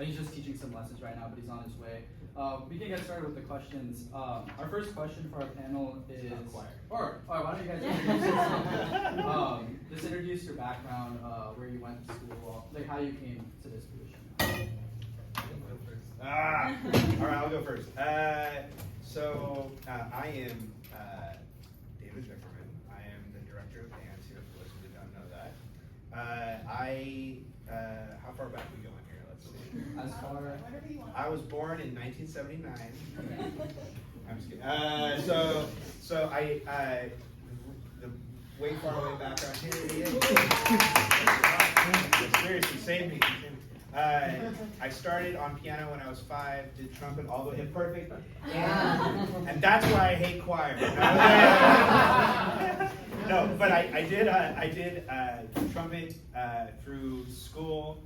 He's just teaching some lessons right now, but he's on his way. We can get started with the questions. Our first question for our panel is, or why don't you guys introduce yourself? Just introduce your background, where you went to school, like how you came to this position. All right, I'll go first. I am David Vickerman. I am the director of bands here, for those who did not know that. How far back are we going here? Let's see. As far Whatever you want. I was born in 1979. I'm just kidding. The way far away background here. Seriously, save me. I started on piano when I was 5, did trumpet all the way imperfect, and that's why I hate choir. No, but I did trumpet through school.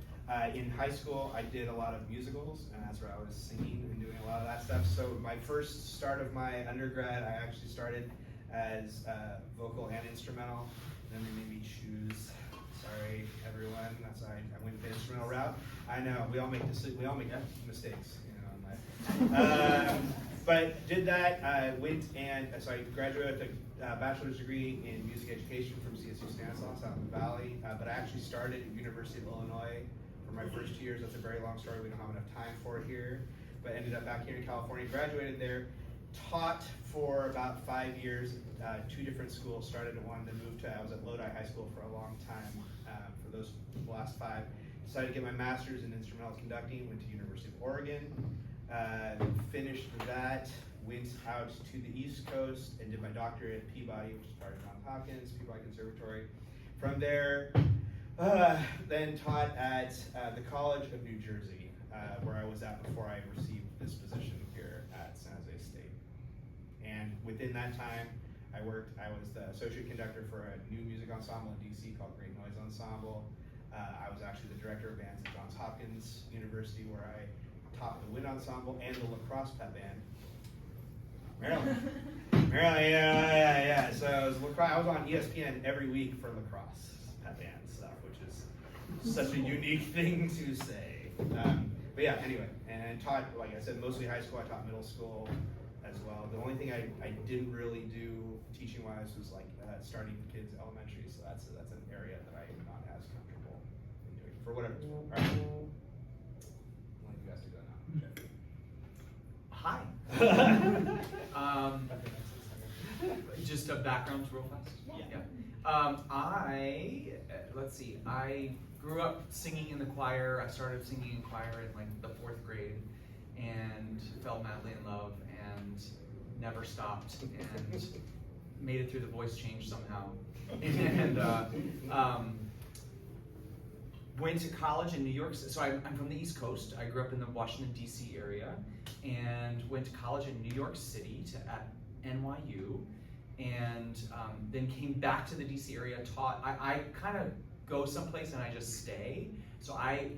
In high school, I did a lot of musicals, and that's where I was singing and doing a lot of that stuff. So my first start of my undergrad, I actually started as vocal and instrumental. Then they made me choose. Sorry, everyone. That's I went the instrumental route. I know we all make mistakes, you know. In life. But did that. Went and so I graduated with a bachelor's degree in music education from SJSU Stanislaus out in the Valley. But I actually started at University of Illinois for my first 2 years. That's a very long story. We don't have enough time for it here. But ended up back here in California. Graduated there. Taught for about 5 years, 2 different schools. Started at one, then moved to, I was at Lodi High School for a long time, for those last 5. Decided to get my master's in instrumental conducting, went to University of Oregon, finished that, went out to the East Coast and did my doctorate at Peabody, which is part of Johns Hopkins, Peabody Conservatory. From there, then taught at the College of New Jersey, where I was at before I received this position here at San Jose State. And within that time, I was the associate conductor for a new music ensemble in DC called Great Noise Ensemble. I was actually the director of bands at Johns Hopkins University, where I taught the wind ensemble and the lacrosse pep band. Maryland, yeah. So I was on ESPN every week for lacrosse pep band stuff, which is such a unique thing to say. But yeah, anyway, and taught, like I said, mostly high school. I taught middle school as well. The only thing I didn't really do teaching-wise was like starting kids elementary. So that's an area that I am not as comfortable in doing for whatever. All right, I'll let you guys do that now. Hi. Just a background real fast. Yeah. Let's see. I grew up singing in the choir. I started singing in choir in like the 4th grade, and fell madly in love and never stopped and made it through the voice change somehow. And went to college in New York. So I'm from the East Coast. I grew up in the Washington, D.C. area, and went to college in New York City at NYU, and then came back to the D.C. area, taught. I kind of go someplace and I just stay. So I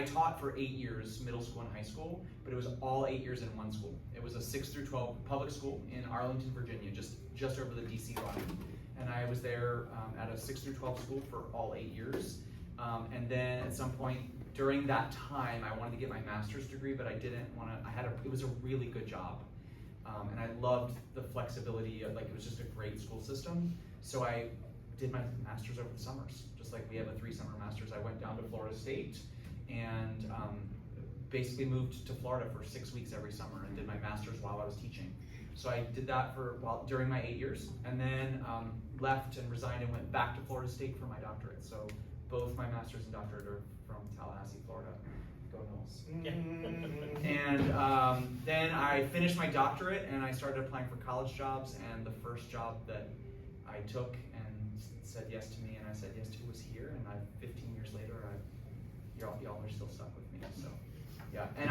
taught for 8 years, middle school and high school, but it was all 8 years in one school. It was a 6 through 12 public school in Arlington, Virginia, just over the DC line. And I was there at a 6 through 12 school for all 8 years. And then at some point during that time, I wanted to get my master's degree, but I didn't want to. It was a really good job. And I loved the flexibility of, like, it was just a great school system. So I did my master's over the summers, just like we have a 3-summer master's. I went down to Florida State and basically moved to Florida for 6 weeks every summer and did my master's while I was teaching. So I did that during my 8 years, and then left and resigned and went back to Florida State for my doctorate. So both my master's and doctorate are from Tallahassee, Florida. Go Knowles. And then I finished my doctorate and I started applying for college jobs, and the first job that I took and said yes to me and I said yes to was here, and 15 years later, y'all are still stuck with me. So yeah, and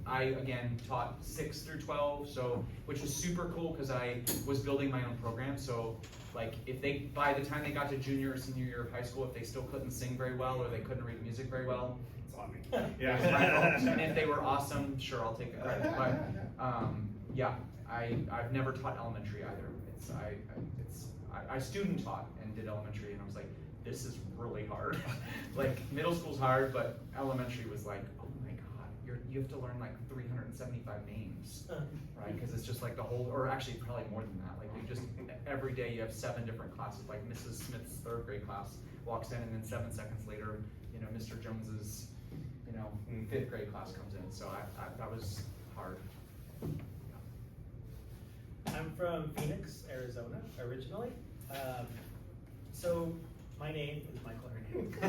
I again taught 6 through 12, so which was super cool because I was building my own program. So like by the time they got to junior or senior year of high school, if they still couldn't sing very well or they couldn't read music very well, it's on me. Yeah, it's my fault. And if they were awesome, sure, I'll take it. But yeah, I've never taught elementary either. I student taught and did elementary, and I was like, this is really hard. Like middle school's hard, but elementary was like, oh my you have to learn like 375 names, right? Because it's just like the whole, or actually probably more than that. Like you just, every day you have 7 different classes. Like Mrs. Smith's 3rd grade class walks in, and then 7 seconds later, you know, Mr. Jones's, you know, 5th grade class comes in. So that was hard. I'm from Phoenix, Arizona, originally. So my name is Michael Hernandez,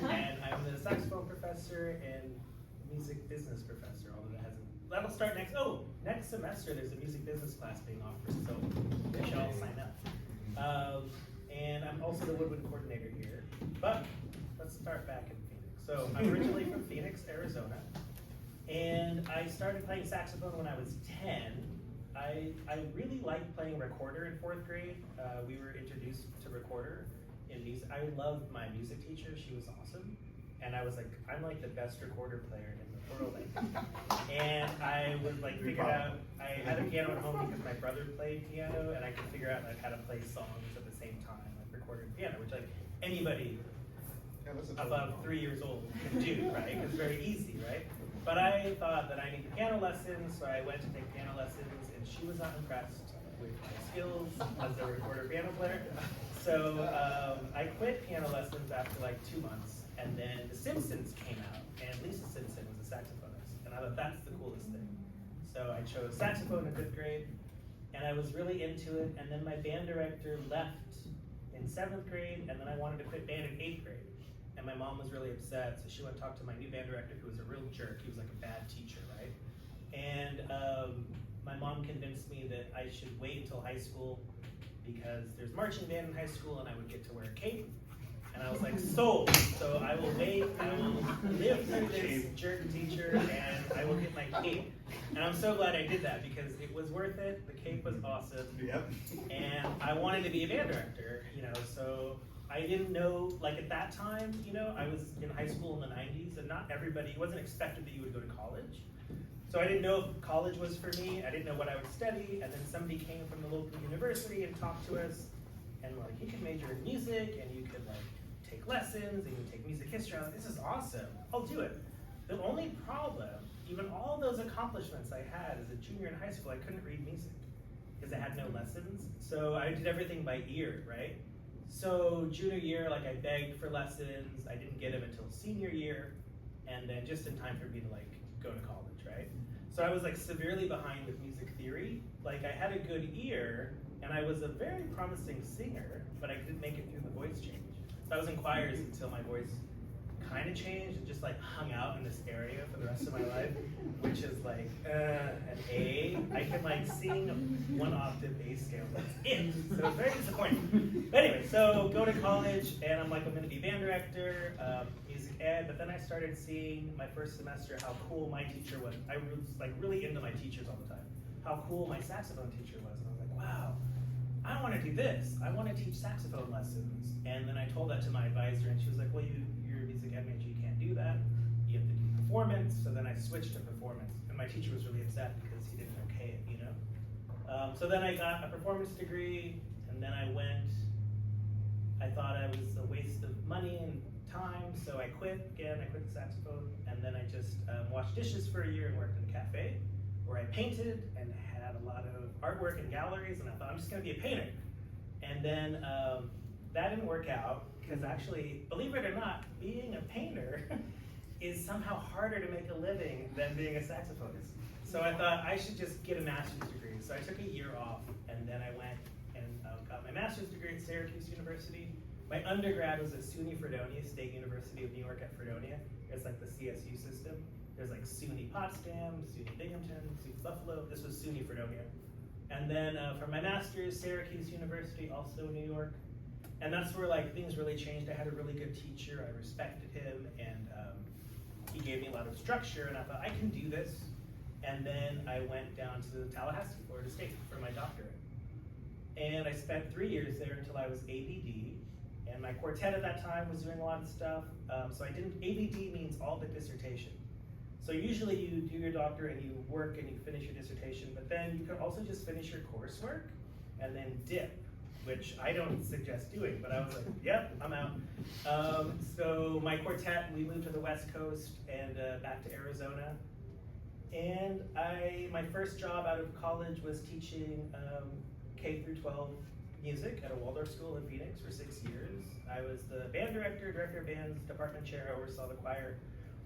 and I'm the saxophone professor and music business professor, although that'll start next semester there's a music business class being offered, so you should all sign up. And I'm also the woodwind coordinator here, but let's start back in Phoenix. So I'm originally from Phoenix, Arizona, and I started playing saxophone when I was 10. I really liked playing recorder in 4th grade. We were introduced to recorder in music. I loved my music teacher, she was awesome. And I was like, I'm like the best recorder player in the world. And I would like figure out, I had a piano at home because my brother played piano, and I could figure out like how to play songs at the same time, like recorder and piano, which like anybody above 3 years old can do, right? It's very easy, right? But I thought that I needed piano lessons, so I went to take piano lessons, and she was not impressed with my skills as a recorder piano player. So I quit piano lessons after like 2 months, and then The Simpsons came out, and Lisa Simpson was a saxophonist, and I thought that's the coolest thing. So I chose saxophone in 5th grade, and I was really into it, and then my band director left in 7th grade, and then I wanted to quit band in 8th grade. And my mom was really upset, so she went and talked to my new band director, who was a real jerk. He was like a bad teacher, right? And my mom convinced me that I should wait until high school because there's marching band in high school and I would get to wear a cape. And I was like, sold! So I will wait, I will live through this jerk teacher, and I will get my cape. And I'm so glad I did that because it was worth it. The cape was awesome. Yep. And I wanted to be a band director, you know, so I didn't know, like at that time, you know, I was in high school in the 90s, and not everybody, it wasn't expected that you would go to college. So I didn't know if college was for me, I didn't know what I would study, and then somebody came from the local university and talked to us, and like, you could major in music, and you could like take lessons, and you take music history. I was like, this is awesome, I'll do it. The only problem, even all those accomplishments I had as a junior in high school, I couldn't read music, because I had no lessons. So I did everything by ear, right? So junior year, like I begged for lessons, I didn't get them until senior year, and then just in time for me to like go to college, right? So I was like severely behind with music theory. Like I had a good ear, and I was a very promising singer, but I didn't make it through the voice change. So I was in choirs until my voice kind of changed and just like hung out in this area for the rest of my life, which is like an A. I can like sing 1 octave A scale, that's it. So it's very disappointing. But anyway, so go to college, and I'm like, I'm gonna be band director, music ed, but then I started seeing my first semester how cool my teacher was. I was like really into my teachers all the time. How cool my saxophone teacher was, and I was like, wow, I wanna do this. I wanna teach saxophone lessons. And then I told that to my advisor, and she was like, well, you're a music ed major, you can't do that. You have to do performance. So then I switched to performance, and my teacher was really upset because he didn't okay it, you know? So then I got a performance degree, and then I thought I was a waste of money and time, so I quit again, I quit the saxophone, and then I just washed dishes for a year and worked in a cafe where I painted and had a lot of artwork in galleries, and I thought I'm just gonna be a painter. And then that didn't work out, because actually, believe it or not, being a painter is somehow harder to make a living than being a saxophonist. So I thought I should just get a master's degree. So I took a year off, and then I went and got my master's degree at Syracuse University. My undergrad was at SUNY Fredonia, State University of New York at Fredonia. It's like the CSU system. There's like SUNY Potsdam, SUNY Binghamton, SUNY Buffalo. This was SUNY Fredonia. And then for my master's, Syracuse University, also New York. And that's where like things really changed. I had a really good teacher, I respected him, and he gave me a lot of structure, and I thought, I can do this. And then I went down to Tallahassee, Florida State for my doctorate. And I spent 3 years there until I was ABD, and my quartet at that time was doing a lot of stuff. So I didn't, ABD means all but dissertation. So usually you do your doctorate and you work and you finish your dissertation, but then you can also just finish your coursework and then dip which I don't suggest doing, but I was like, yep, I'm out. So my quartet, we moved to the West Coast and back to Arizona. And my first job out of college was teaching K through 12 music at a Waldorf school in Phoenix for 6 years. I was the band director, director of bands, department chair, oversaw the choir,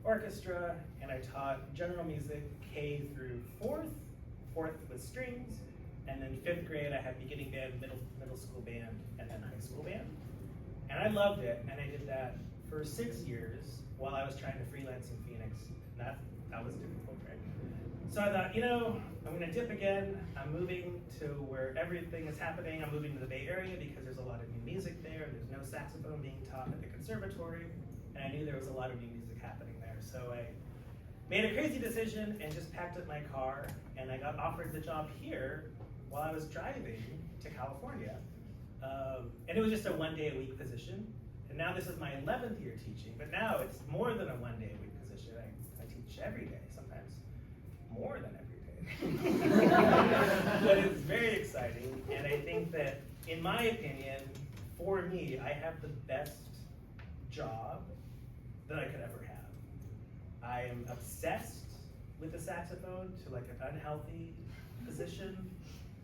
orchestra, and I taught general music K through 4th with strings, and then 5th grade I had beginning band, middle school band, and then high school band. And I loved it, and I did that for 6 years while I was trying to freelance in Phoenix. And that was difficult, right? So I thought, I'm gonna dip again. I'm moving to where everything is happening. I'm moving to the Bay Area because there's a lot of new music there. There's no saxophone being taught at the conservatory, and I knew there was a lot of new music happening there. So I made a crazy decision and just packed up my car, and I got offered the job here while I was driving to California. And it was just a 1-day-a-week position. And now this is my 11th year teaching, but now it's more than a 1-day-a-week position. I teach every day, sometimes more than every day. But it's very exciting, and I think that, in my opinion, for me, I have the best job that I could ever have. I am obsessed with the saxophone to like an unhealthy position,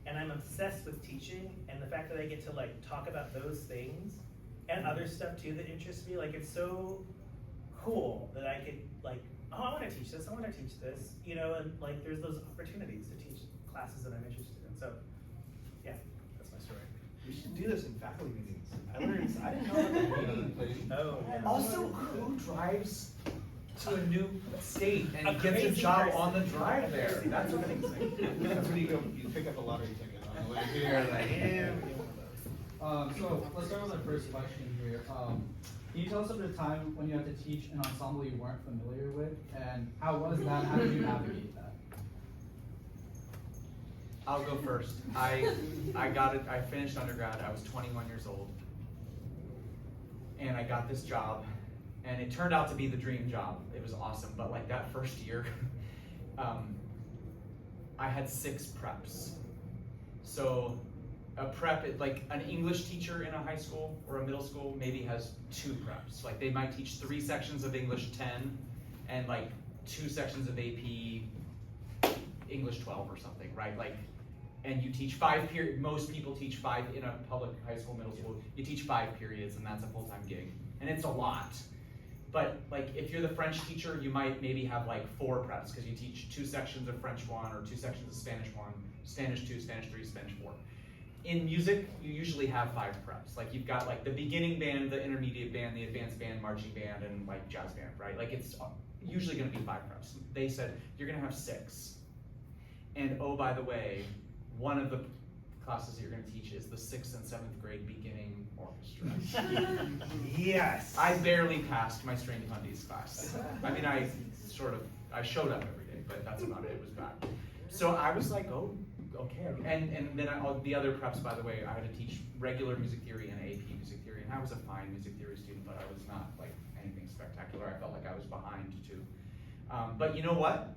and I'm obsessed with teaching, and the fact that I get to like talk about those things and other stuff too that interests me, like it's so cool that I could like, oh, I want to teach this, I want to teach this, and like there's those opportunities to teach classes that I'm interested in. So yeah, that's my story. We should do this in faculty meetings. I didn't know about the meeting. Oh, yeah. Also, who drives to a new state and A gets a crazy job person. on the drive there? That's amazing. That's when you pick up a lottery ticket on the way here. So let's start with our first question here. Can you tell us about a time when you had to teach an ensemble you weren't familiar with, and how was that? How did you navigate that? I'll go first. I got it. I finished undergrad. I was 21 years old, and I got this job, and it turned out to be the dream job. It was awesome, but like that first year, I had 6 preps. So a prep, like an English teacher in a high school or a middle school maybe has 2 preps. Like they might teach 3 sections of English 10 and like 2 sections of AP English 12 or something, right? Like, and you teach 5 periods. Most people teach 5 in a public high school, middle school. You teach 5 periods, and that's a full-time gig, and it's a lot. But like, if you're the French teacher, you might maybe have like 4 preps because you teach 2 sections of French 1 or 2 sections of Spanish 1, Spanish 2, Spanish 3, Spanish 4. In music, you usually have 5 preps. Like you've got like the beginning band, the intermediate band, the advanced band, marching band, and like jazz band, right? Like it's usually gonna be 5 preps. They said, you're gonna have 6. And oh, by the way, one of the classes that you're gonna teach is the 6th and 7th grade beginning orchestra. Yes. I barely passed my string fundies class. I mean, I showed up every day, but that's about it. It was bad. So I was like, oh, okay. And then the other preps, by the way, I had to teach regular music theory and AP music theory, and I was a fine music theory student, but I was not like anything spectacular. I felt like I was behind too. But you know what?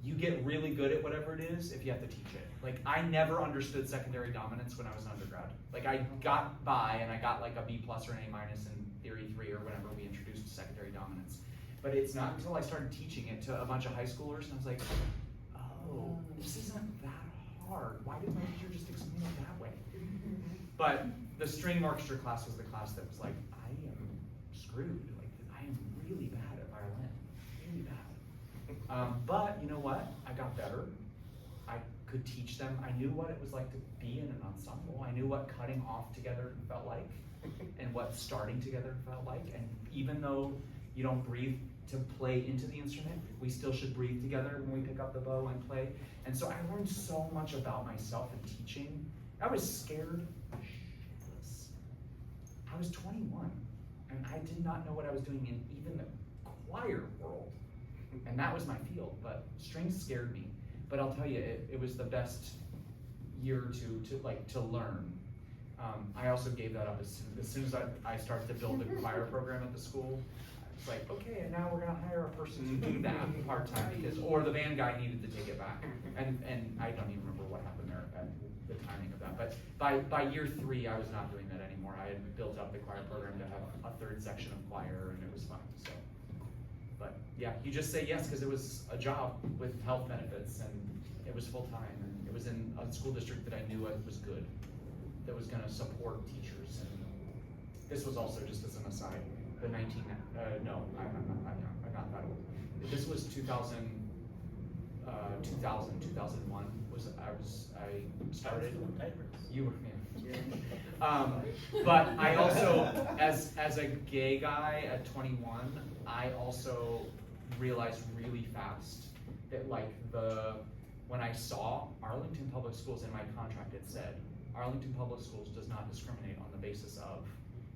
You get really good at whatever it is if you have to teach it. Like I never understood secondary dominance when I was an undergrad. Like I got by and I got like a B+ or an A- in theory 3 or whenever we introduced secondary dominance. But it's not until I started teaching it to a bunch of high schoolers and I was like, oh, this isn't that hard. Why didn't my teacher just explain it that way? But the string orchestra class was the class that was like, I am screwed. Like I am really bad at violin, really bad. But you know what? I got better. I could teach them. I knew what it was like to be in an ensemble. I knew what cutting off together felt like and what starting together felt like. And even though you don't breathe to play into the instrument, we still should breathe together when we pick up the bow and play. And so I learned so much about myself in teaching. I was scared shitless. I was 21 and I did not know what I was doing in even the choir world. And that was my field, but strings scared me. But I'll tell you, it was the best year or two to learn. I also gave that up as soon as I started to build the choir program at the school. I It's like, okay, and now we're gonna hire a person to do that part-time because, or the band guy needed to take it back. And I don't even remember what happened there at the timing of that. But by year 3, I was not doing that anymore. I had built up the choir program to have a 3rd section of choir, and it was fun, so. But yeah, you just say yes because it was a job with health benefits, and it was full-time, and it was in a school district that I knew was good, that was gonna support teachers. And this was also, just as an aside, the I'm not that old. This was 2001 I started. You were, yeah. But I also, as a gay guy at 21, I also realized really fast that when I saw Arlington Public Schools in my contract, it said, Arlington Public Schools does not discriminate on the basis of,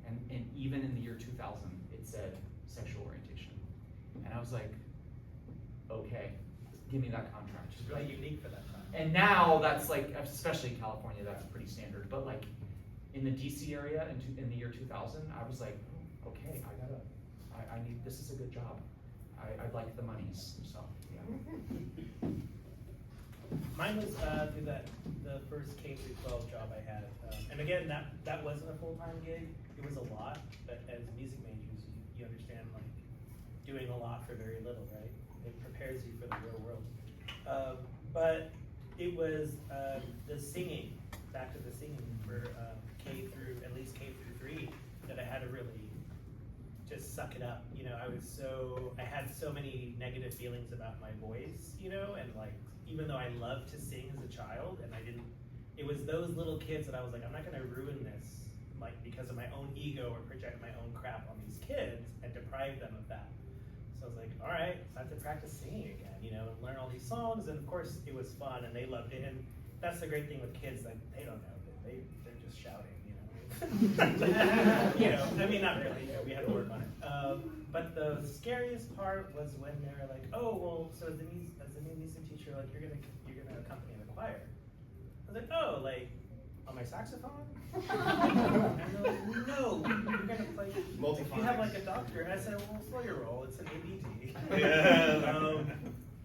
and even in the year 2000, it said sexual orientation. And I was like, okay, give me that contract. Which is really unique for that time. And now that's like, especially in California, that's pretty standard. But like in the DC area in the year 2000, I was like, okay, I need, this is a good job. I like the monies, so yeah. Mine was through the first K through 12 job I had, and again that wasn't a full-time gig. It was a lot, but as music majors, you understand like doing a lot for very little, right? It prepares you for the real world. But it was the singing, back to the singing for K through at least K through 3 that I had to really just suck it up. You know, I had so many negative feelings about my voice, you know, and like, even though I loved to sing as a child, and it was those little kids that I was like, I'm not gonna ruin this, like, because of my own ego or project my own crap on these kids and deprive them of that. So I was like, all right, it's time to practice singing again, you know, and learn all these songs, and of course it was fun, and they loved it, and that's the great thing with kids, like, they don't know, they're just shouting, you know. You know, I mean, not really, you know, we had to work on it. But the scariest part was when they were like, oh, well, so as the new music teacher, like, you're gonna accompany the choir. I was like, oh, like, on my saxophone? And they're like, no, you're gonna play, if you have like a doctor. And I said, well, slow your roll, it's an ABD.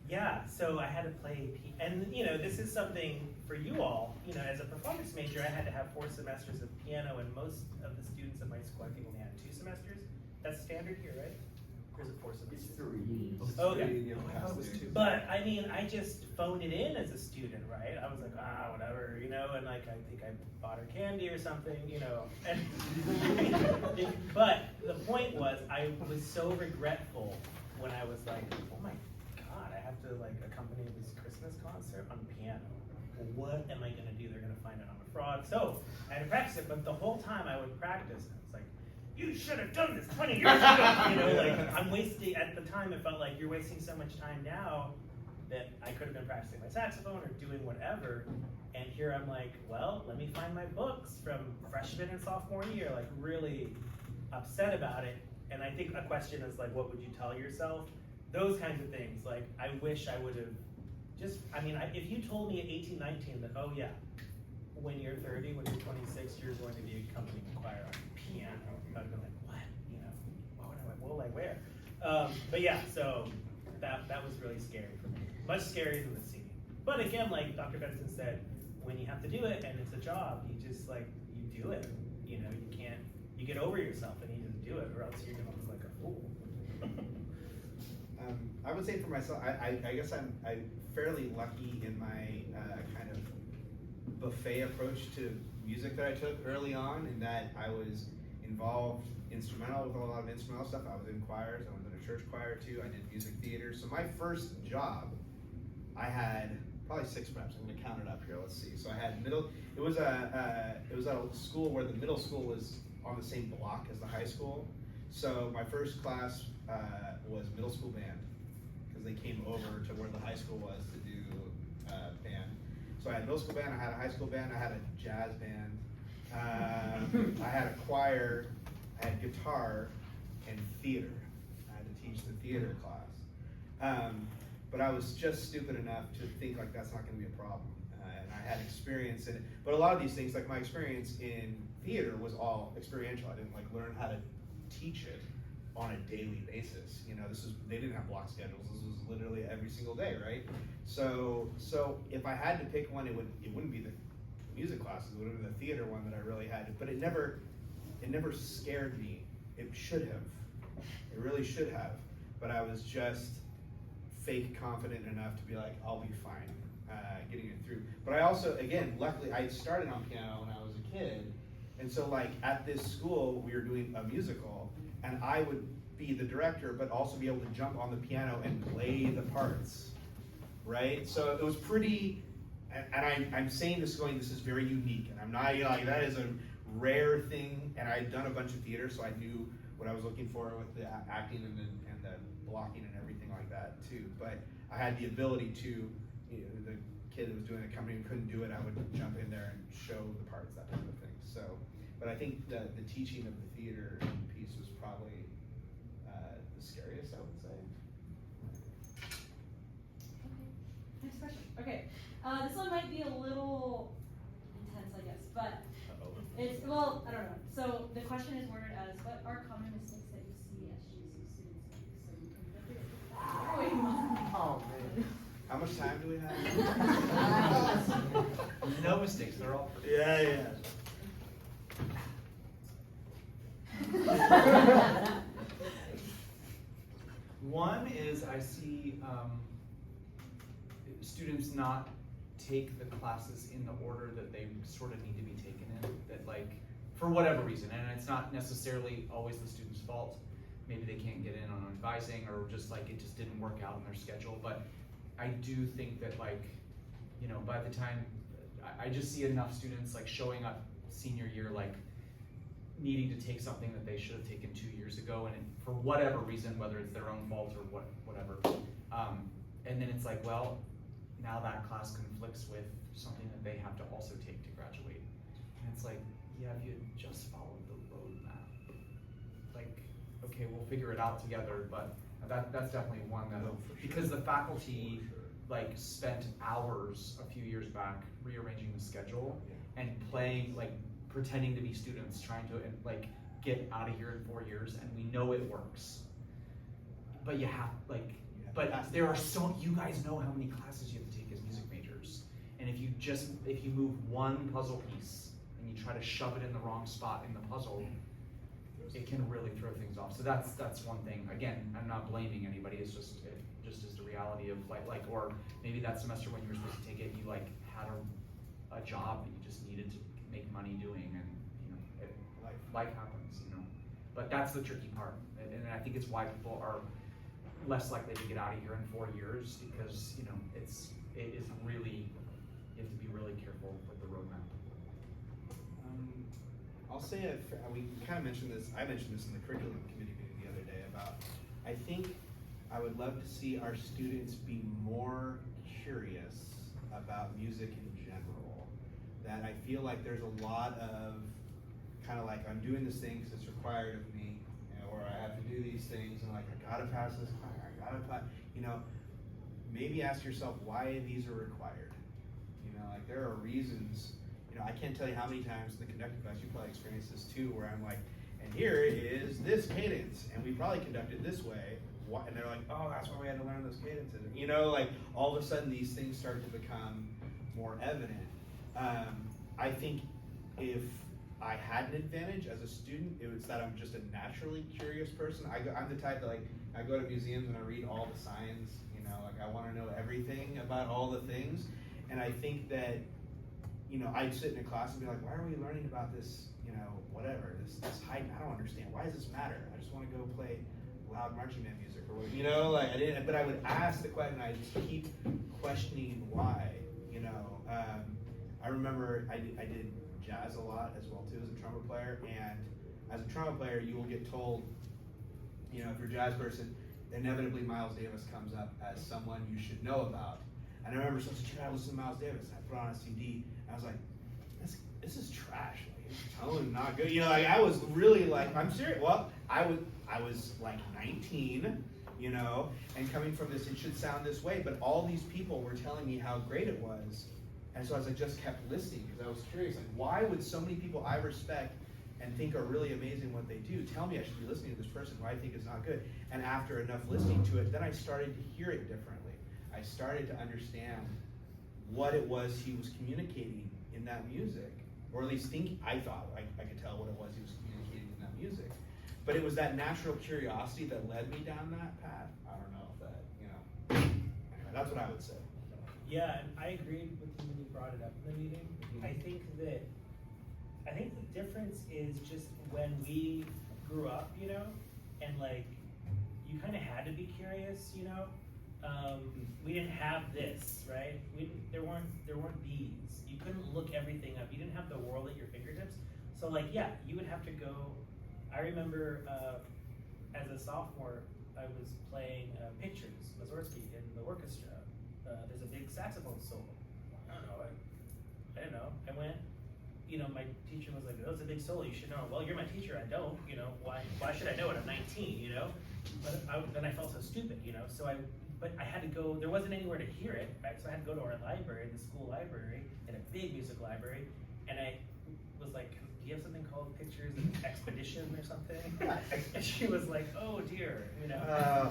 Yeah, so I had to play, and you know, this is something for you all, you know, as a performance major, I had to have 4 semesters of piano, and most of the students at my school, I think, only had 2 semesters. That's standard here, right? Or is it 4 semesters? It's 3. Okay. But I mean, I just phoned it in as a student, right? I was like, whatever, you know, and like, I think I bought her candy or something, you know. And but the point was, I was so regretful when I was like, oh my God, I have to like accompany this Christmas concert on piano. What am I gonna do? They're gonna find out I'm a fraud. So I had to practice it, but the whole time I would practice, and it's like, you should have done this 20 years ago. You know, like, I'm wasting, at the time it felt like you're wasting so much time now that I could have been practicing my saxophone or doing whatever. And here I'm like, well, let me find my books from freshman and sophomore year, like really upset about it. And I think a question is like, what would you tell yourself? Those kinds of things. Like, I wish I would have if you told me at 18, 19 that, oh yeah, when you're 30, when you're 26, you're going to be accompanying a choir on piano, I'd be like, what? You know, what will I wear? But yeah, so that was really scary for me. Much scarier than the singing. But again, like Dr. Benson said, when you have to do it and it's a job, you just like, you do it. You know, you get over yourself and you just do it, or else you're gonna look like a fool. I would say for myself, I guess I'm fairly lucky in my kind of buffet approach to music that I took early on, in that I was involved instrumental with a lot of instrumental stuff. I was in choirs, I was in a church choir too, I did music theater. So my first job, I had probably 6 reps. I'm gonna count it up here, let's see. So I had it was at a school where the middle school was on the same block as the high school. So my first class was middle school band, because they came over to where the high school was to do band. So I had middle school band, I had a high school band, I had a jazz band, I had a choir, I had guitar, and theater. I had to teach the theater class. But I was just stupid enough to think like that's not gonna be a problem. And I had experience in it. But a lot of these things, like my experience in theater was all experiential. I didn't like learn how to teach it. on a daily basis. You know, they didn't have block schedules. This was literally every single day, right? So if I had to pick one, it wouldn't be the music classes. It would have been the theater one that I really had to. But it never scared me. It should have. It really should have. But I was just fake confident enough to be like, I'll be fine getting it through. But I also, again, luckily, I started on piano when I was a kid. And so like at this school, we were doing a musical, and I would be the director, but also be able to jump on the piano and play the parts, right? So it was pretty, and I'm saying this this is very unique, and I'm not, like, that is a rare thing, and I had done a bunch of theater, so I knew what I was looking for with the acting and the blocking and everything like that too. But I had the ability to, the kid that was doing a company and couldn't do it, I would jump in there and show the parts, that type of thing. So, but I think the teaching of the theater piece was probably the scariest, I would say. Okay, next question. Okay, this one might be a little intense, I guess, but it's, well, I don't know. So the question is worded as, what are common mistakes that you see SJSU students make? So you can get it. Oh, man. How much time do we have? No mistakes, they're all. Yeah. One is I see students not take the classes in the order that they sort of need to be taken in, that like, for whatever reason, and it's not necessarily always the student's fault. Maybe they can't get in on advising, or just like it just didn't work out in their schedule, but I do think that like, by the time, I just see enough students like showing up senior year like needing to take something that they should have taken 2 years ago, and for whatever reason, whether it's their own fault or whatever, and then it's like, well, now that class conflicts with something that they have to also take to graduate, and it's like, yeah, if you had just followed the roadmap, like, okay, we'll figure it out together, but that's definitely one that, because the faculty like spent hours a few years back rearranging the schedule and playing, like pretending to be students, trying to like get out of here in 4 years, and we know it works. But you have there are you guys know how many classes you have to take as music majors, and if you move one puzzle piece and you try to shove it in the wrong spot in the puzzle, it can really throw things off. So that's one thing. Again, I'm not blaming anybody. It's just is the reality of like, or maybe that semester when you were supposed to take it, you like had a job that you just needed to make money doing, and life happens, But that's the tricky part, and I think it's why people are less likely to get out of here in 4 years, because it is really, you have to be really careful with the roadmap. I'll say we kind of mentioned this. I mentioned this in the curriculum committee meeting the other day about. I think I would love to see our students be more curious about music in general. That I feel like there's a lot of kind of like, I'm doing this thing because it's required of me, or I have to do these things, and like I gotta pass this class, I gotta pass. Maybe ask yourself why these are required. Like there are reasons. I can't tell you how many times in the conducting class, you probably experienced this too, where I'm like, and here is this cadence, and we probably conducted this way, and they're like, oh, that's why we had to learn those cadences. Like all of a sudden these things start to become more evident. I think if I had an advantage as a student, it was that I'm just a naturally curious person. I'm the type that like, I go to museums and I read all the signs, like I want to know everything about all the things, and I think that I'd sit in a class and be like, why are we learning about this, whatever, this height, I don't understand. Why does this matter? I just want to go play loud marching band music or whatever, but I would ask the question, I just keep questioning why, I remember I did jazz a lot as well too as a trumpet player, and as a trumpet player, you will get told, if you're a jazz person, inevitably Miles Davis comes up as someone you should know about. And I remember as a kid, I listened to Miles Davis, and I put on a CD, and I was like, this is trash. Like, his tone not good. I was really like, I'm serious. Well, I was like 19, and coming from this, it should sound this way, but all these people were telling me how great it was, and so I just kept listening because I was curious. Like, why would so many people I respect and think are really amazing what they do tell me I should be listening to this person who I think is not good. And after enough listening to it, then I started to hear it differently. I started to understand what it was he was communicating in that music, or at least I thought I could tell what it was he was communicating in that music. But it was that natural curiosity that led me down that path. I don't know if that, anyway, that's what I would say. Yeah, and I agreed with you when you brought it up in the meeting. I think the difference is just when we grew up, and like, you kind of had to be curious, we didn't have this, right? There weren't these. You couldn't look everything up. You didn't have the world at your fingertips. So like, yeah, you would have to go. I remember as a sophomore, I was playing Pictures, Mussorgsky, in the orchestra. There's a big saxophone solo. I don't know. I went, my teacher was like, oh, it's a big solo, you should know. Well, you're my teacher, I don't, why should I know it? I'm 19, But then I felt so stupid, but I had to go, there wasn't anywhere to hear it, right? So I had to go to our library, the school library, in a big music library, and I was like, do you have something called Pictures of Expedition or something? And she was like, oh dear,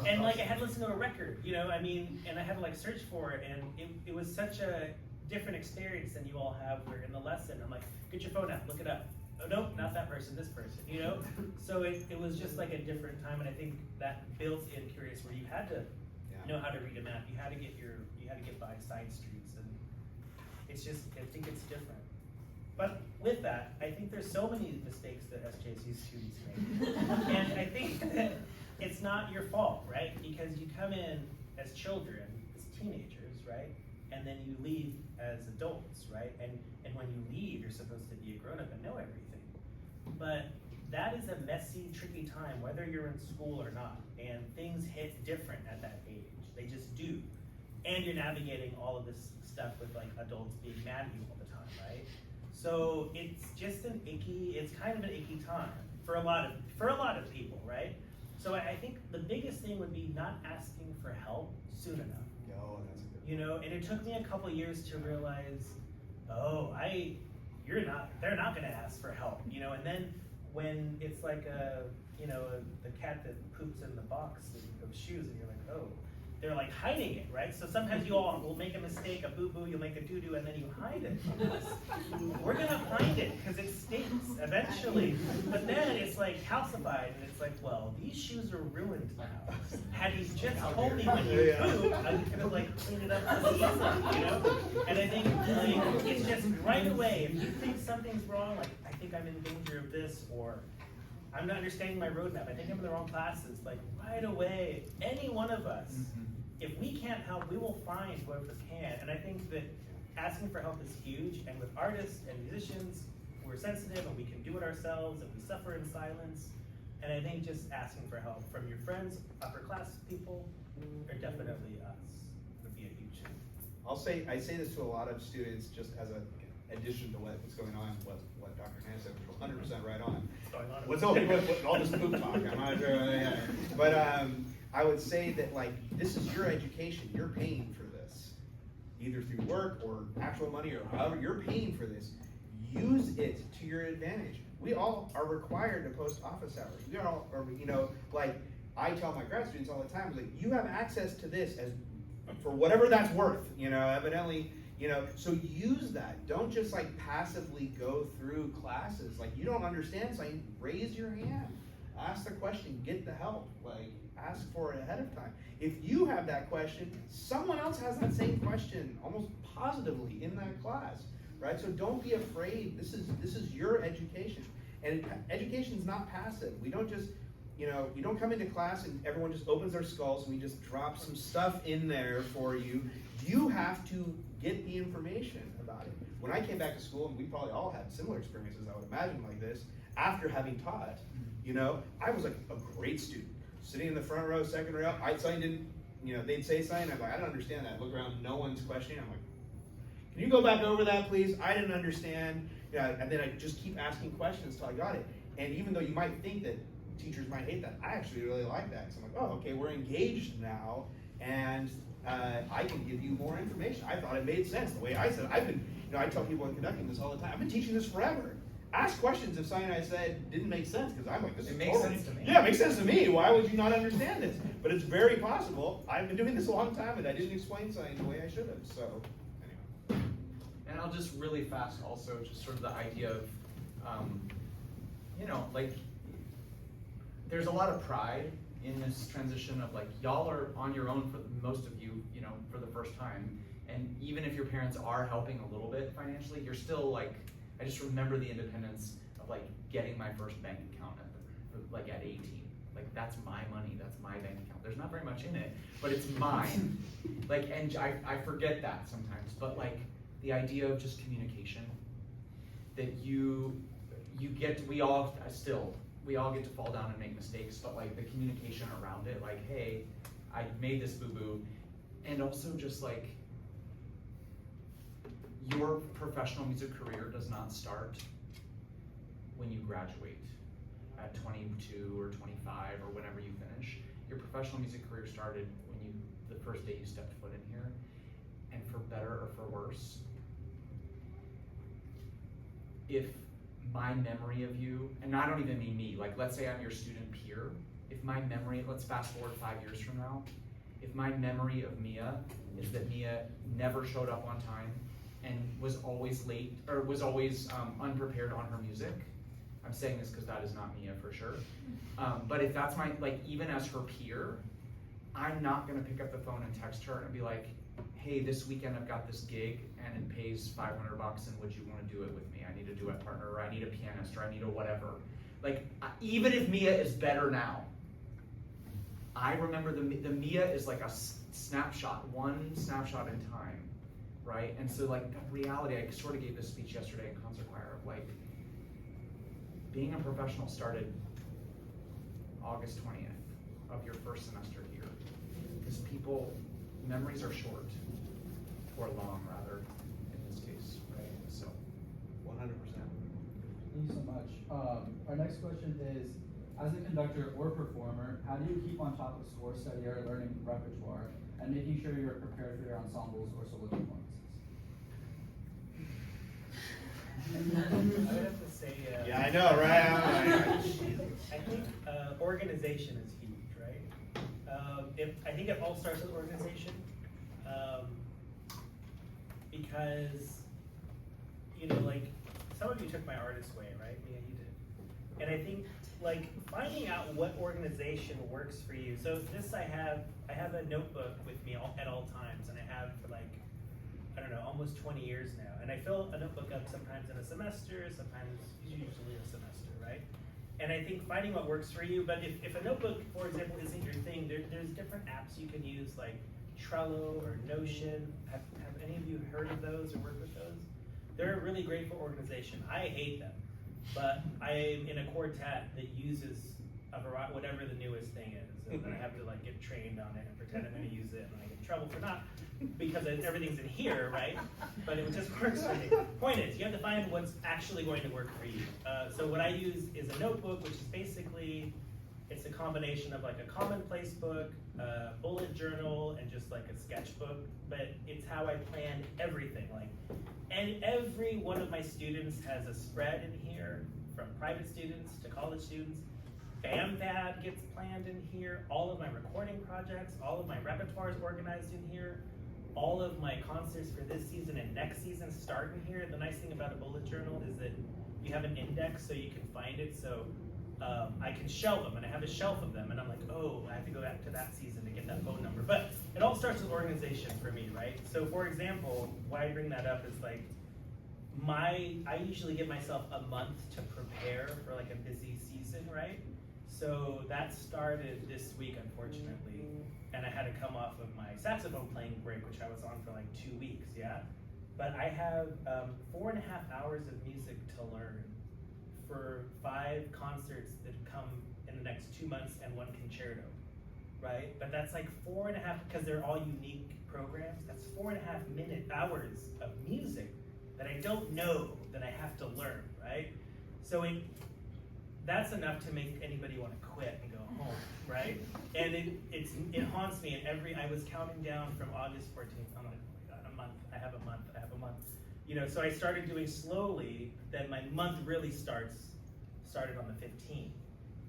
and like I had to listen to a record, and I had to like search for it, and it was such a different experience than you all have where in the lesson, I'm like, get your phone out, look it up. Oh no, not that person, this person, So it was just like a different time, and I think that built in curious where you had to know how to read a map, you had to get by side streets, and it's just, I think it's different. But with that, I think there's so many mistakes that SJSU students make. And I think that it's not your fault, right? Because you come in as children, as teenagers, right? And then you leave as adults, right? And when you leave, you're supposed to be a grown-up and know everything. But that is a messy, tricky time, whether you're in school or not. And things hit different at that age. They just do. And you're navigating all of this stuff with like adults being mad at you all the time, right? So it's just it's kind of an icky time for a lot of people, right? So I think the biggest thing would be not asking for help soon enough. Oh, that's a good one. And it took me a couple years to realize, they're not gonna ask for help, and then when it's like the cat that poops in the box of shoes, and you're like, oh, they're like hiding it, right? So sometimes you all will make a mistake, a boo-boo, you'll make a doo-doo, and then you hide it from us. We're gonna find it, because it stinks eventually. But then it's like calcified, and it's like, well, these shoes are ruined now. Had you just told me when you poop, I could have like cleaned it up really easily, And I think like, it's just right away, if you think something's wrong, like I think I'm in danger of this, or I'm not understanding my roadmap, I think I'm in the wrong classes, like right away, any one of us, if we can't help, we will find whoever can. And I think that asking for help is huge, and with artists and musicians, we're sensitive and we can do it ourselves, and we suffer in silence. And I think just asking for help from your friends, upper class people, or definitely us, would be a huge thing. I say this to a lot of students just as an addition to what's going on, what Dr. Hannah said, which was 100% right on. What's all this poop talk? I'm not sure. But I would say that like this is your education. You're paying for this, either through work or actual money or however you're paying for this. Use it to your advantage. We all are required to post office hours. We all are, like I tell my grad students all the time, like you have access to this as for whatever that's worth. Evidently. So use that. Don't just like passively go through classes. Like you don't understand something, raise your hand. Ask the question, get the help. Like ask for it ahead of time. If you have that question, someone else has that same question almost positively in that class, right? So don't be afraid. This is your education. And education's not passive. We don't just, you don't come into class and everyone just opens their skulls and we just drop some stuff in there for you. You have to get the information about it. When I came back to school, and we probably all had similar experiences, I would imagine, like this, after having taught, I was like a great student. Sitting in the front row, second row, something didn't, they'd say something, I'm like, I don't understand that. Look around, no one's questioning. I'm like, can you go back over that, please? I didn't understand. And then I just keep asking questions until I got it. And even though you might think that teachers might hate that, I actually really like that. So I'm like, oh, okay, we're engaged now, and I can give you more information. I thought it made sense the way I said it. I tell people in conducting this all the time, I've been teaching this forever. ask questions if something I said didn't make sense, because I'm like, this It is makes totally, sense to me. Yeah, it makes sense to me. Why would you not understand this? But it's very possible. I've been doing this a long time and I didn't explain something the way I should have. So anyway. And I'll just really fast also, just sort of the idea of, you know, like, there's a lot of pride in this transition of like, y'all are on your own for most of you, you know, for the first time. And even if your parents are helping a little bit financially, you're still like, I just remember the independence of like getting my first bank account like at 18. Like, that's my money, that's my bank account. There's not very much in it, but it's mine. Like, and I forget that sometimes, but like the idea of just communication, that we all get to fall down and make mistakes, but like the communication around it, like, hey, I made this boo-boo. And also just like, your professional music career does not start when you graduate at 22 or 25 or whenever you finish. Your professional music career started when the first day you stepped foot in here. And for better or for worse, if my memory of you, and I don't even mean me, like let's say I'm your student peer, if my memory, let's fast forward 5 years from now, if my memory of Mia is that Mia never showed up on time and was always late, or was always unprepared on her music, I'm saying this because that is not Mia for sure, but if that's my, like even as her peer, I'm not gonna pick up the phone and text her and be like, hey, this weekend I've got this gig and it pays $500 and would you want to do it with me? I need a duet partner, or I need a pianist, or I need a whatever. Like, even if Mia is better now, I remember the Mia is like a snapshot, one snapshot in time, right? And so like that reality, I sort of gave this speech yesterday in concert choir of like, being a professional started August 20th of your first semester here. Because memories are short, or long rather, in this case, right? So, 100%. Thank you so much. Our next question is, as a conductor or performer, how do you keep on top of score study or learning repertoire and making sure you're prepared for your ensembles or solo performances? I would have to say, Yeah, I know, right? I think organization is huge, right? I think it all starts with organization, because, you know, like, some of you took my artist way, right? Yeah, you did. And I think, like, finding out what organization works for you. So this I have a notebook with me at all times, and I have for like, I don't know, almost 20 years now. And I fill a notebook up sometimes in a semester, sometimes usually a semester, right? And I think finding what works for you, but if a notebook, for example, isn't your thing, there's different apps you can use, like Trello or Notion. Have any of you heard of those or worked with those? They're really great for organization. I hate them, but I'm in a quartet that uses a variety, whatever the newest thing is, and then I have to like get trained on it and pretend I'm going to use it, and I get in trouble for not, because everything's in here, right? But it just works for me. Point is, you have to find what's actually going to work for you. So what I use is a notebook, which is basically, it's a combination of like a commonplace book, a bullet journal, and just like a sketchbook. But it's how I plan everything. Like, and every one of my students has a spread in here, from private students to college students. BAMVAD gets planned in here. All of my recording projects, all of my repertoire is organized in here. All of my concerts for this season and next season start in here. The nice thing about a bullet journal is that you have an index so you can find it. So I can shelve them, and I have a shelf of them, and I'm like, oh, I have to go back to that season to get that phone number. But it all starts with organization for me, right? So for example, why I bring that up is like, I usually give myself a month to prepare for like a busy season, right? So that started this week, unfortunately, and I had to come off of my saxophone playing break, which I was on for like 2 weeks, yeah? But I have 4.5 hours of music to learn for 5 concerts that come in the next 2 months and 1 concerto, right? But that's like 4.5, because they're all unique programs, that's 4.5 hours of music that I don't know that I have to learn, right? So that's enough to make anybody want to quit and go home, right? And it haunts me. And I was counting down from August 14th. I'm like, oh my God, a month. I have a month. so I started doing slowly, then my month really started on the 15th.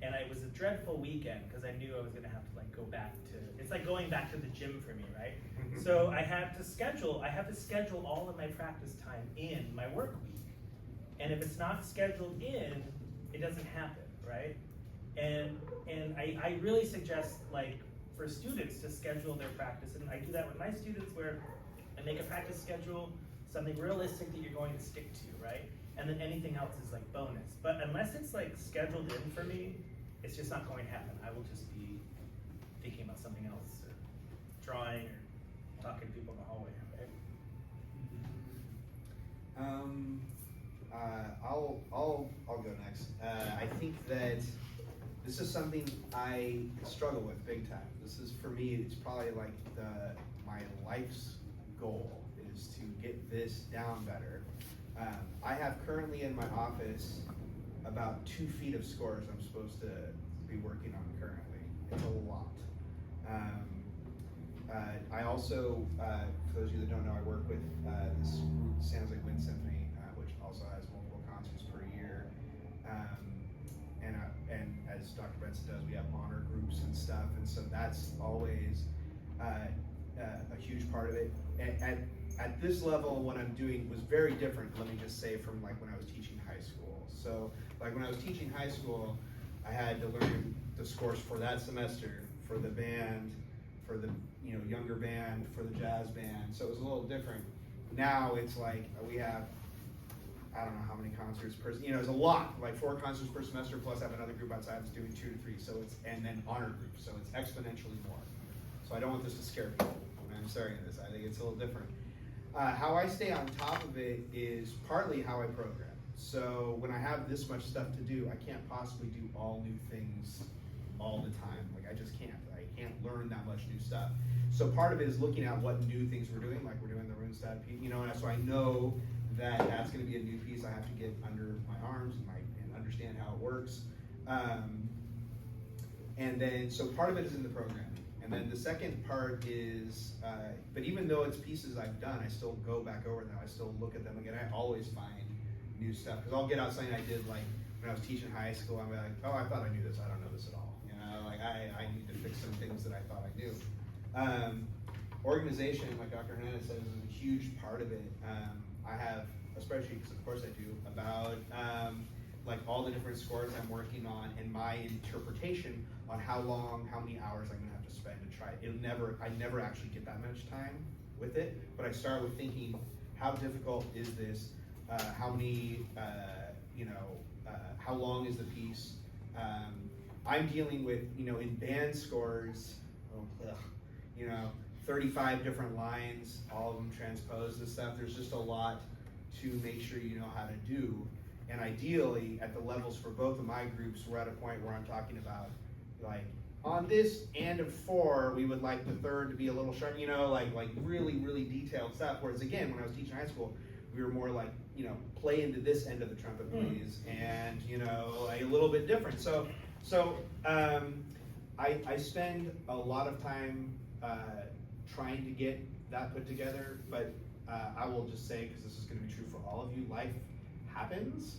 And it was a dreadful weekend because I knew I was gonna have to like go back to, it's like going back to the gym for me, right? So I have to schedule all of my practice time in my work week. And if it's not scheduled in, it doesn't happen, right? And I really suggest like for students to schedule their practice, and I do that with my students where I make a practice schedule, something realistic that you're going to stick to, right? And then anything else is like bonus. But unless it's like scheduled in for me, it's just not going to happen. I will just be thinking about something else, or drawing, or talking to people in the hallway, right? I'll go next. I think that this is something I struggle with big time. This is, for me, it's probably like my life's goal is to get this down better. I have currently in my office about 2 feet of scores I'm supposed to be working on currently. It's a lot. I also, for those of you that don't know, I work with this group, San Jose Wind Symphony, which also has multiple concerts per year. And as Dr. Benson does, we have honor groups and stuff, and so that's always a huge part of it. And at this level, what I'm doing was very different, let me just say, from like when I was teaching high school. So like when I was teaching high school, I had to learn the scores for that semester, for the band, for the younger band, for the jazz band, so it was a little different. Now it's like we have, I don't know how many concerts per, it's a lot, like 4 concerts per semester, plus I have another group outside that's doing 2 to 3, so it's, and then honor groups, so it's exponentially more. So I don't want this to scare people when I'm starting this. I think it's a little different. How I stay on top of it is partly how I program. So when I have this much stuff to do, I can't possibly do all new things all the time. Like I just can't. I can't learn that much new stuff. So part of it is looking at what new things we're doing, like we're doing the RuneStat piece, and so I know that that's going to be a new piece I have to get under my arms and understand how it works. And then, so part of it is in the programming. And then the second part is, but even though it's pieces I've done, I still go back over them. I still look at them again. I always find new stuff. Because I'll get out something I did like when I was teaching high school. I'm like, oh, I thought I knew this. I don't know this at all. Like I need to fix some things that I thought I knew. Organization, like Dr. Hernandez said, is a huge part of it. I have a spreadsheet, because of course I do, about like all the different scores I'm working on and my interpretation on how long, how many hours I'm gonna have to spend to try it. I never actually get that much time with it, but I start with thinking, how difficult is this? How many, how long is the piece? I'm dealing with, in band scores, 35 different lines, all of them transposed and stuff. There's just a lot to make sure you know how to do. And ideally, at the levels for both of my groups, we're at a point where I'm talking about, like, on this and of 4, we would like the third to be a little sharp, like really, really detailed stuff. Whereas again, when I was teaching high school, we were more like, play into this end of the trumpet, please, and a little bit different. So I spend a lot of time trying to get that put together, but I will just say, because this is going to be true for all of you, life happens.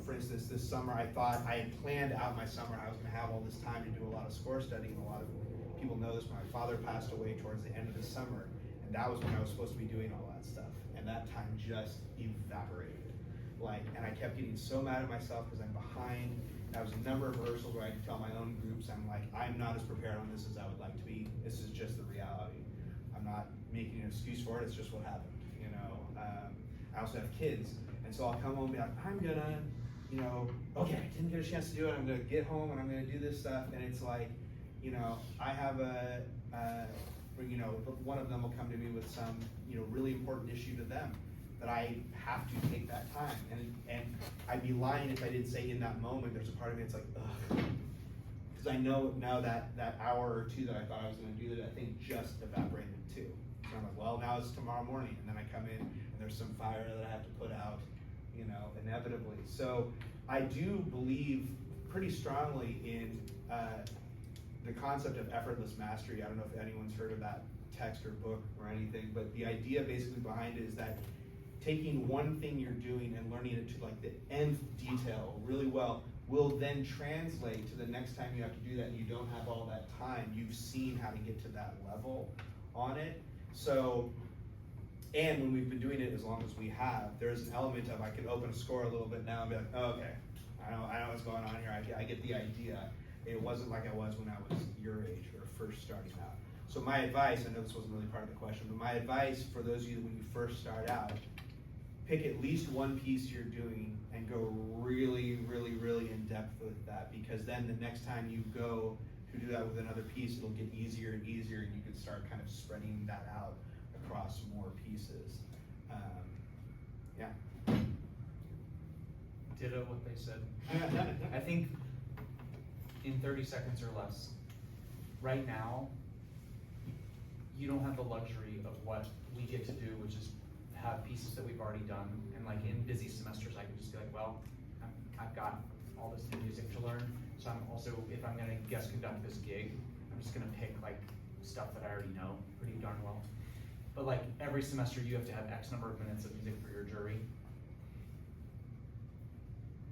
For instance, this summer I thought I had planned out my summer. I was going to have all this time to do a lot of score studying. A lot of people know this. My father passed away towards the end of the summer, and that was when I was supposed to be doing all that stuff. And that time just evaporated. And I kept getting so mad at myself because I'm behind. That was a number of rehearsals where I had to tell my own groups, I'm like, I'm not as prepared on this as I would like to be. This is just the reality. I'm not making an excuse for it. It's just what happened. I also have kids, and so I'll come home and be like, I'm gonna, okay, I didn't get a chance to do it. I'm gonna get home and I'm gonna do this stuff, and it's like, I have one of them will come to me with some, really important issue to them that I have to take that time, and I'd be lying if I didn't say in that moment, there's a part of me that's like, ugh, because I know now that hour or 2 that I thought I was gonna do that thing just evaporated too. So I'm like, well, now it's tomorrow morning, and then I come in and there's some fire that I have to put out, inevitably. So I do believe pretty strongly in the concept of effortless mastery. I don't know if anyone's heard of that text or book or anything, but the idea basically behind it is that taking one thing you're doing and learning it to like the nth detail really well will then translate to the next time you have to do that and you don't have all that time. You've seen how to get to that level on it. So, and when we've been doing it as long as we have, there's an element of I can open a score a little bit now and be like, oh, okay, I know what's going on here. I get the idea. It wasn't like I was when I was your age or first starting out. So my advice, I know this wasn't really part of the question, but my advice for those of you that when you first start out, pick at least one piece you're doing and go really, really, really in depth with that, because then the next time you go to do that with another piece, it'll get easier and easier, and you can start kind of spreading that out across more pieces. Yeah. Ditto what they said. I think in 30 seconds or less, right now, you don't have the luxury of what we get to do, which is have pieces that we've already done. And like in busy semesters, I can just be like, well, I've got all this new music to learn. So I'm also, if I'm gonna guest conduct this gig, I'm just gonna pick like stuff that I already know pretty darn well. But like every semester you have to have X number of minutes of music for your jury.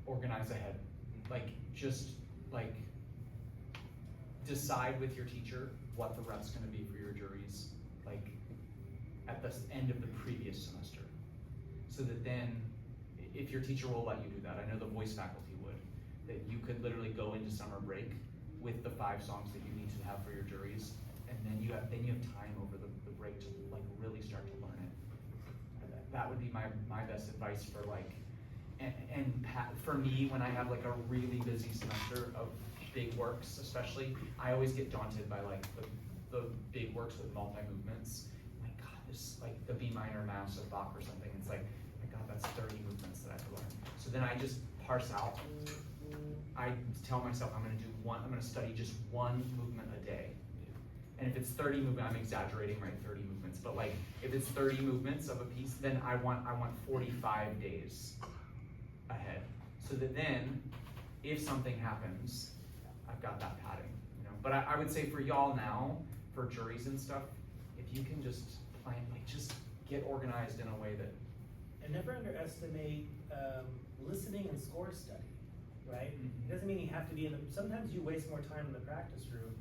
Organize ahead. Like just like decide with your teacher what the rep's gonna be for your juries, like at the end of the previous semester. So that then, if your teacher will let you do that, I know the voice faculty would, that you could literally go into summer break with the 5 songs that you need to have for your juries, and then you have time over the break to like really start to learn it. That would be my best advice for like, for me, when I have like a really busy semester of big works especially, I always get daunted by like the big works with multi-movements. My God, this like the B minor mass of Bach or something, it's like, my God, that's 30 movements that I have to learn. So then I just parse out. I tell myself I'm gonna study just one movement a day. And if it's 30 movements, I'm exaggerating, right, 30 movements, but like if it's 30 movements of a piece, then I want 45 days ahead. So that then, if something happens, I've got that padding, you know. But I would say for y'all now, for juries and stuff, if you can just plan, like just get organized in a way that. And never underestimate listening and score study, right? It doesn't mean you have to be in the, sometimes you waste more time in the practice room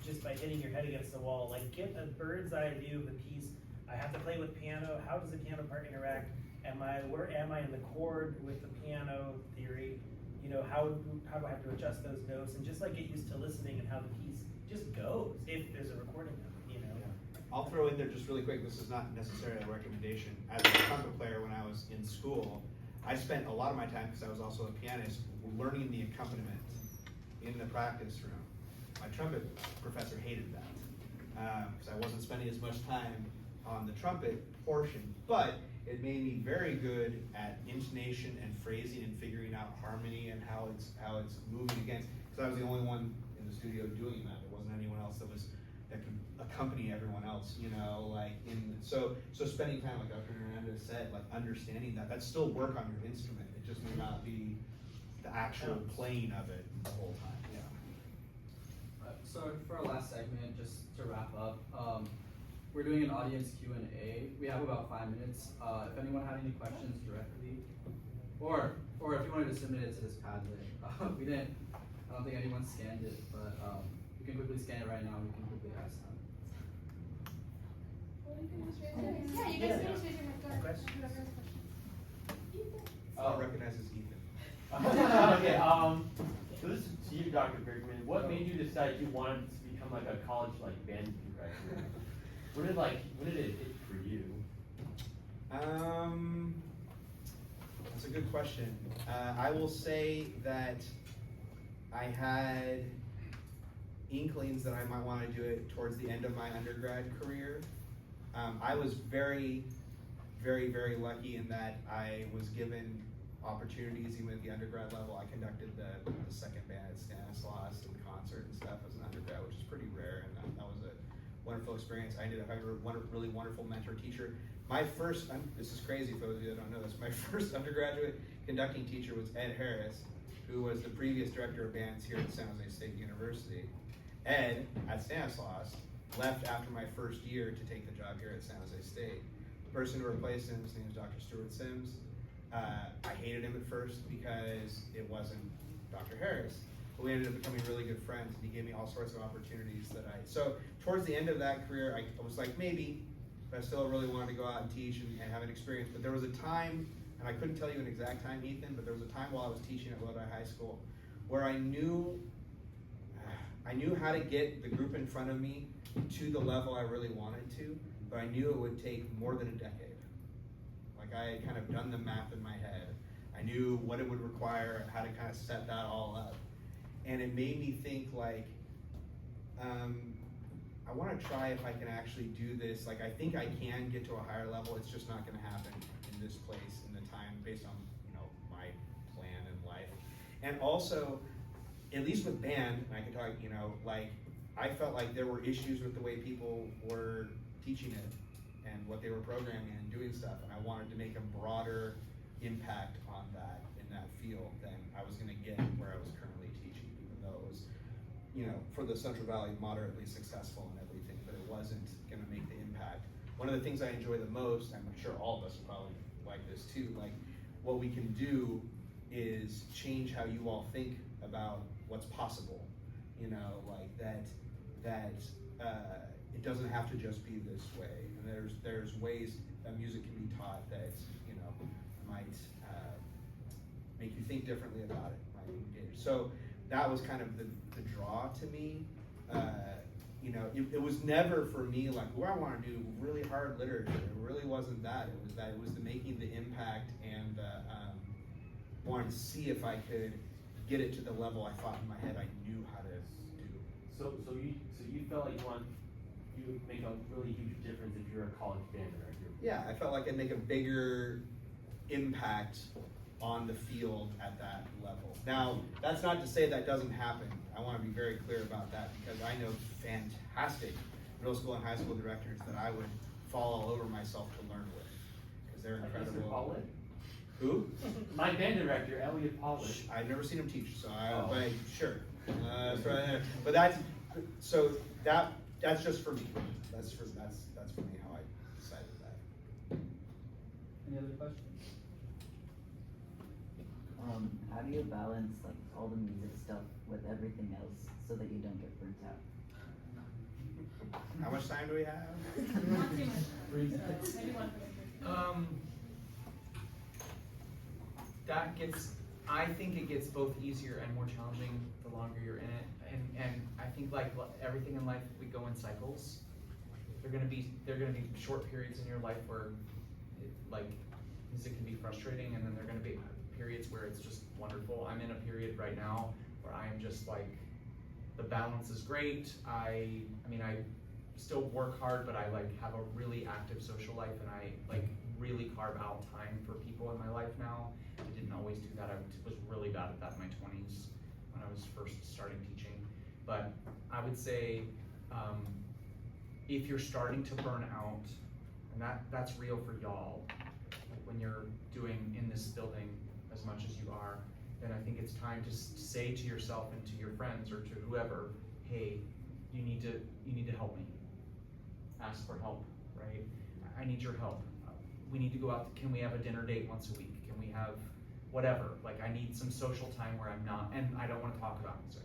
just by hitting your head against the wall. Like get a bird's eye view of the piece. I have to play with piano. How does the piano part interact? Where am I in the chord with the piano theory? You know, how do I have to adjust those notes, and just like get used to listening and how the piece just goes if there's a recording of it, you know. Yeah. I'll throw in there just really quick, this is not necessarily a recommendation. As a trumpet player when I was in school, I spent a lot of my time, because I was also a pianist, learning the accompaniment in the practice room. My trumpet professor hated that, because I wasn't spending as much time on the trumpet portion, but it made me very good at intonation and phrasing and figuring out harmony and how it's moving against, because I was the only one in the studio doing that. There wasn't anyone else that could accompany everyone else, you know, like so spending time, like Dr. Hernandez said, like understanding that's still work on your instrument. It just may not be the actual playing of it the whole time. Yeah. So for our last segment, just to wrap up, we're doing an audience Q&A. We have about 5 minutes. If anyone had any questions directly, or if you wanted to submit it to this Padlet, I don't think anyone scanned it, but you can quickly scan it right now. We can quickly ask them. Well, you can just raise your hand. Yeah, you guys can just raise your hand. Go ahead. Question? Recognizes Ethan. Okay, so this is to you, Dr. Bergman. What made you decide you wanted to become like a college band director? When did it hit for you? That's a good question. I will say that I had inklings that I might want to do it towards the end of my undergrad career. I was very, very, very lucky in that I was given opportunities even at the undergrad level. I conducted the second band at Stanislaus and concert and stuff as an undergrad, which is pretty rare, and that was a wonderful experience. I ended up having a really wonderful mentor teacher. My first, this is crazy for those of you that don't know this, my first undergraduate conducting teacher was Ed Harris, who was the previous director of bands here at San Jose State University. Ed, at Stanislaus, left after my first year to take the job here at San Jose State. The person who replaced him, his name is Dr. Stuart Sims. I hated him at first because it wasn't Dr. Harris, but we ended up becoming really good friends, and he gave me all sorts of opportunities so towards the end of that career, I was like, maybe, but I still really wanted to go out and teach and have an experience. But there was a time, and I couldn't tell you an exact time, Ethan, but there was a time while I was teaching at Lodi High School where I knew how to get the group in front of me to the level I really wanted to, but I knew it would take more than a decade. Like, I had kind of done the math in my head. I knew what it would require, how to kind of set that all up. And it made me think, like, I want to try if I can actually do this. Like, I think I can get to a higher level. It's just not going to happen in this place in the time based on, my plan in life. And also, at least with band, and I can talk, like, I felt like there were issues with the way people were teaching it and what they were programming and doing stuff, and I wanted to make a broader impact on that in that field than I was going to get where I was currently teaching, even though it was, for the Central Valley, moderately successful and everything, but it wasn't going to make the impact. One of the things I enjoy the most, and I'm sure all of us are probably like this too, like, what we can do is change how you all think about what's possible, like that it doesn't have to just be this way, and there's ways that music can be taught that might make you think differently about it, might engage. So that was kind of the draw to me. It was never for me like, I want to do really hard literature. It really wasn't that. It was the making the impact and wanting to see if I could get it to the level I thought in my head I knew how to do. So you felt like you would make a really huge difference if you're a college band director. Yeah, I felt like I'd make a bigger impact on the field at that level. Now, that's not to say that doesn't happen. I want to be very clear about that, because I know fantastic middle school and high school directors that I would fall all over myself to learn with, because they're incredible. Mr. Paulin? Who? My band director, Elliot Paulin. I've never seen him teach, so Oh. but sure. That's right there. But that's just for me. That's for me how I decided that. Any other questions? How do you balance like all the music stuff with everything else so that you don't get burnt out? How much time do we have? Not too much. 3 minutes. Maybe 1 minute. I think it gets both easier and more challenging the longer you're in it, and I think like everything in life, we go in cycles. There are gonna be short periods in your life where music can be frustrating, and then there are gonna be periods where it's just wonderful. I'm in a period right now where I am just like, the balance is great. I still work hard, but I have a really active social life, and I really carve out time for people in my life now. I didn't always do that. I was really bad at that in my 20s when I was first starting teaching. But I would say, if you're starting to burn out, and that's real for y'all, when you're doing in this building as much as you are, then I think it's time to say to yourself and to your friends or to whoever, hey, you need to help me. Ask for help, right? I need your help. We need to go out. Can we have a dinner date once a week? Can we have whatever? Like, I need some social time where I'm not, and I don't want to talk about music,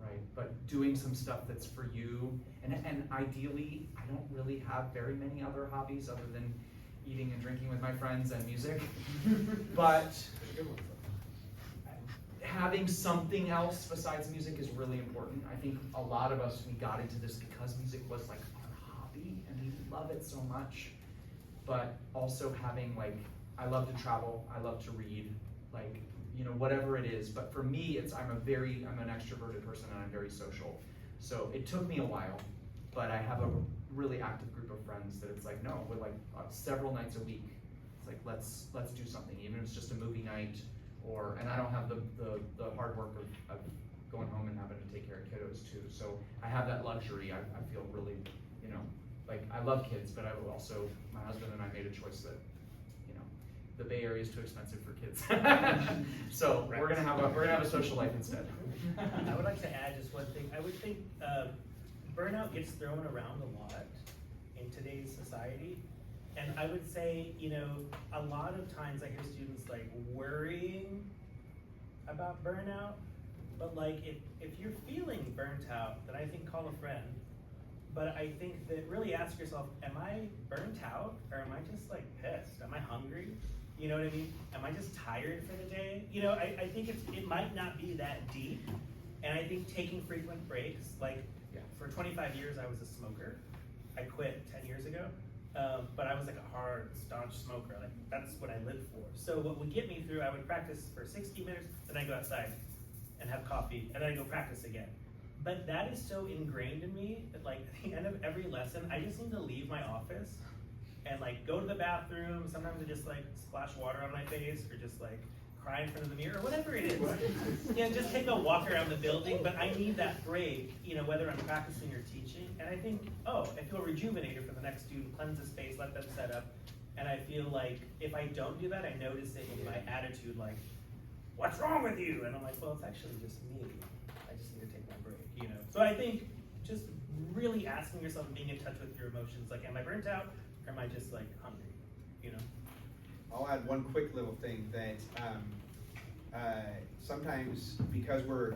right? But doing some stuff that's for you, and ideally, I don't really have very many other hobbies other than eating and drinking with my friends and music, but having something else besides music is really important. I think a lot of us, we got into this because music was like our hobby, and we love it so much. But also having I love to travel, I love to read, whatever it is. But for me, I'm an extroverted person, and I'm very social. So it took me a while, but I have a really active group of friends that it's no, we're several nights a week. It's let's do something, even if it's just a movie night, and I don't have the hard work of going home and having to take care of kiddos too. So I have that luxury. I feel really, I love kids, but I will also, my husband and I made a choice that, the Bay Area is too expensive for kids. So we're gonna have a social life instead. I would like to add just one thing. I would think burnout gets thrown around a lot in today's society. And I would say, you know, a lot of times I hear students like worrying about burnout, but like if you're feeling burnt out, then I think call a friend. But I think that really ask yourself, am I burnt out or am I just like pissed? Am I hungry? You know what I mean? Am I just tired for the day? You know, I think it might not be that deep. And I think taking frequent breaks, like for 25 years I was a smoker. I quit 10 years ago. But I was like a hard, staunch smoker. Like that's what I lived for. So what would get me through, I would practice for 60 minutes, then I go outside and have coffee, and then I go practice again. But that is so ingrained in me that like at the end of every lesson, I just need to leave my office and like go to the bathroom. Sometimes I just like splash water on my face or just like cry in front of the mirror, whatever it is. Yeah, just take a walk around the building, but I need that break, you know, whether I'm practicing or teaching. And I think, oh, I feel rejuvenated for the next student, cleanse the space, let them set up. And I feel like if I don't do that, I notice it in my attitude, like, what's wrong with you? And I'm like, well, it's actually just me. I just need to take my break, you know? So I think just really asking yourself and being in touch with your emotions, like, am I burnt out or am I just like hungry, you know? I'll add one quick little thing that sometimes because we're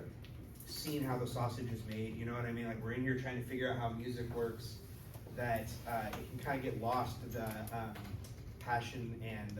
seeing how the sausage is made, you know what I mean? Like we're in here trying to figure out how music works, that it can kind of get lost, the passion and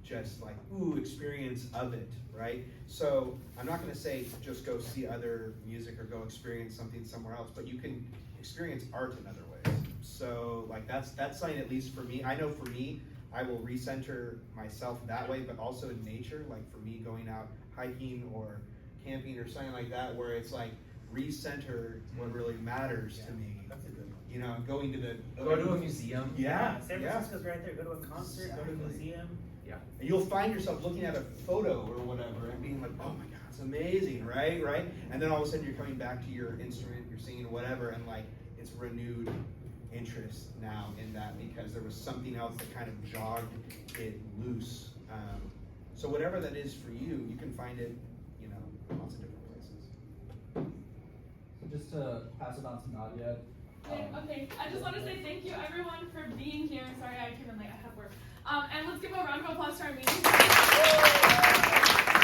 just like, ooh, experience of it, right? So I'm not gonna say just go see other music or go experience something somewhere else, but you can experience art in other ways. So like that's something, at least for me, I know for me, I will recenter myself that way, but also in nature, like for me going out hiking or camping or something like that, where it's like recenter what really matters to me. That's a good one. You know, going to the Go to a museum. Yeah, San yeah. Francisco's right there. Go to a concert, go to a Exactly. museum. Yeah. And you'll find yourself looking at a photo or whatever and being like, oh my God, it's amazing, right? And then all of a sudden you're coming back to your instrument, you're singing whatever, and like it's renewed interest now in that because there was something else that kind of jogged it loose. So whatever that is for you, you can find it, you know, lots of different places. So just to pass it on to Nadia. Okay, I just want to say thank you everyone for being here. Sorry I came in late, I have work. And let's give a round of applause to our meeting